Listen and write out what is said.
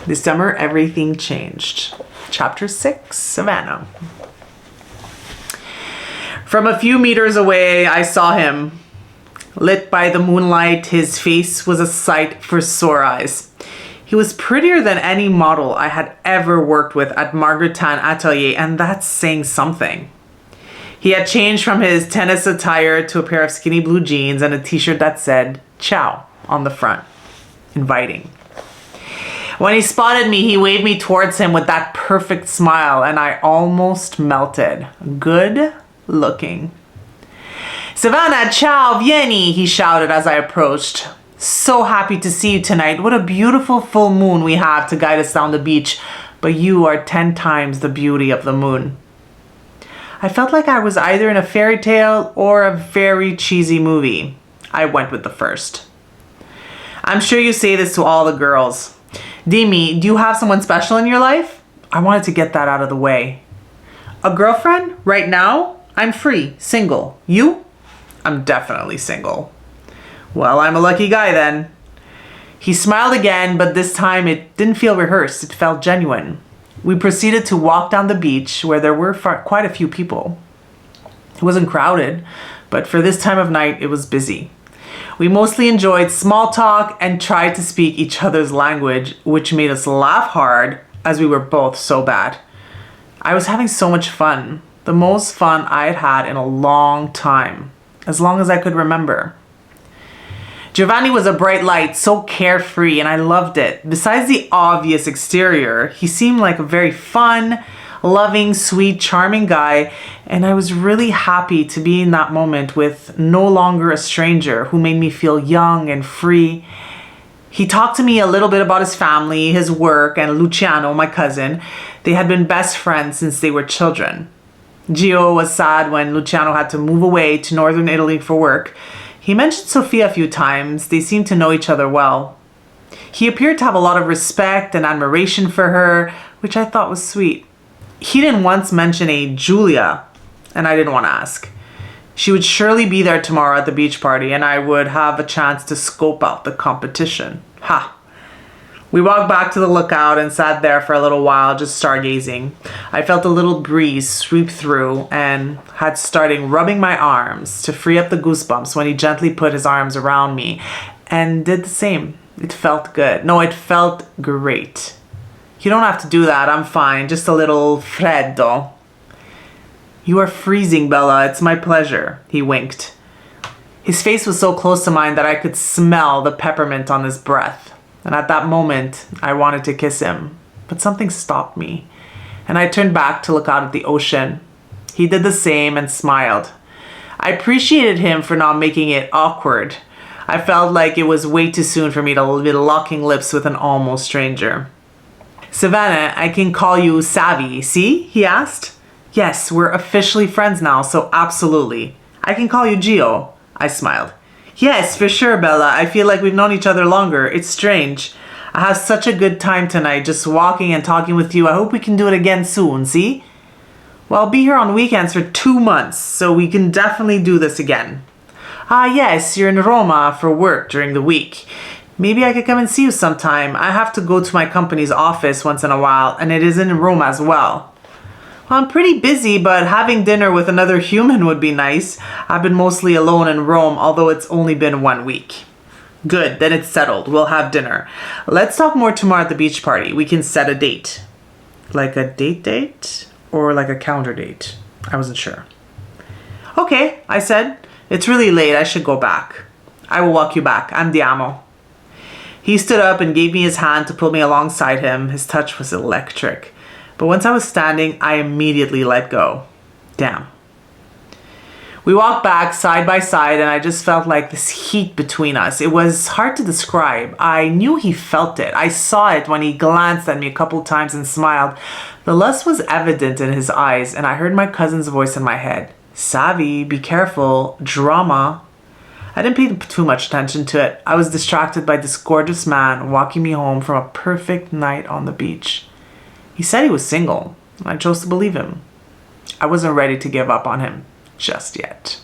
This summer, everything changed. Chapter 6, Savannah. From a few meters away, I saw him. Lit by the moonlight, his face was a sight for sore eyes. He was prettier than any model I had ever worked with at Margaret Tan Atelier, and that's saying something. He had changed from his tennis attire to a pair of skinny blue jeans and a t-shirt that said, "Ciao," on the front. Inviting. When he spotted me, he waved me towards him with that perfect smile, and I almost melted. Good looking. "Savannah, ciao, vieni," he shouted as I approached. "So happy to see you tonight. What a beautiful full moon we have to guide us down the beach, but you are 10 times the beauty of the moon." I felt like I was either in a fairy tale or a very cheesy movie. I went with the first. "I'm sure you say this to all the girls. Demi, do you have someone special in your life?" I wanted to get that out of the way. "A girlfriend? Right now? I'm free, single. You?" "I'm definitely single." "Well, I'm a lucky guy then." He smiled again, but this time it didn't feel rehearsed. It felt genuine. We proceeded to walk down the beach where there were quite a few people. It wasn't crowded, but for this time of night, it was busy. We mostly enjoyed small talk and tried to speak each other's language, which made us laugh hard as we were both so bad. I was having so much fun, the most fun I had had in a long time, as long as I could remember. Giovanni was a bright light, so carefree, and I loved it. Besides the obvious exterior, he seemed like a very fun, loving, sweet, charming guy, and I was really happy to be in that moment with no longer a stranger who made me feel young and free. He talked to me a little bit about his family, his work, and Luciano, my cousin. They had been best friends since they were children. Gio was sad when Luciano had to move away to northern Italy for work. He mentioned Sofia a few times. They seemed to know each other well. He appeared to have a lot of respect and admiration for her, which I thought was sweet. He didn't once mention a Julia, and I didn't want to ask. She would surely be there tomorrow at the beach party, and I would have a chance to scope out the competition. Ha! We walked back to the lookout and sat there for a little while, just stargazing. I felt a little breeze sweep through and had started rubbing my arms to free up the goosebumps when he gently put his arms around me and did the same. It felt good. No, it felt great. "You don't have to do that. I'm fine. Just a little freddo." "You are freezing, Bella. It's my pleasure." He winked. His face was so close to mine that I could smell the peppermint on his breath. And at that moment, I wanted to kiss him, but something stopped me, and I turned back to look out at the ocean. He did the same and smiled. I appreciated him for not making it awkward. I felt like it was way too soon for me to be locking lips with an almost stranger. "Savannah, I can call you Savvy, see?" he asked. "Yes, we're officially friends now, so absolutely. I can call you Gio." I smiled. "Yes, for sure, Bella. I feel like we've known each other longer. It's strange. I had such a good time tonight, just walking and talking with you. I hope we can do it again soon, see?" "Well, I'll be here on weekends for 2 months, so we can definitely do this again." "Ah, yes, you're in Roma for work during the week. Maybe I could come and see you sometime. I have to go to my company's office once in a while, and it is in Rome as well." "Well, I'm pretty busy, but having dinner with another human would be nice. I've been mostly alone in Rome, although it's only been 1 week." "Good, then it's settled. We'll have dinner. Let's talk more tomorrow at the beach party. We can set a date." "Like a date? Or like a calendar date?" I wasn't sure. "Okay," I said. "It's really late. I should go back." "I will walk you back. Andiamo." He stood up and gave me his hand to pull me alongside him. His touch was electric. But once I was standing, I immediately let go. Damn. We walked back side by side, and I just felt like this heat between us. It was hard to describe. I knew he felt it. I saw it when he glanced at me a couple times and smiled. The lust was evident in his eyes, and I heard my cousin's voice in my head. "Savvy, be careful. Drama." I didn't pay too much attention to it. I was distracted by this gorgeous man walking me home from a perfect night on the beach. He said he was single, and I chose to believe him. I wasn't ready to give up on him just yet.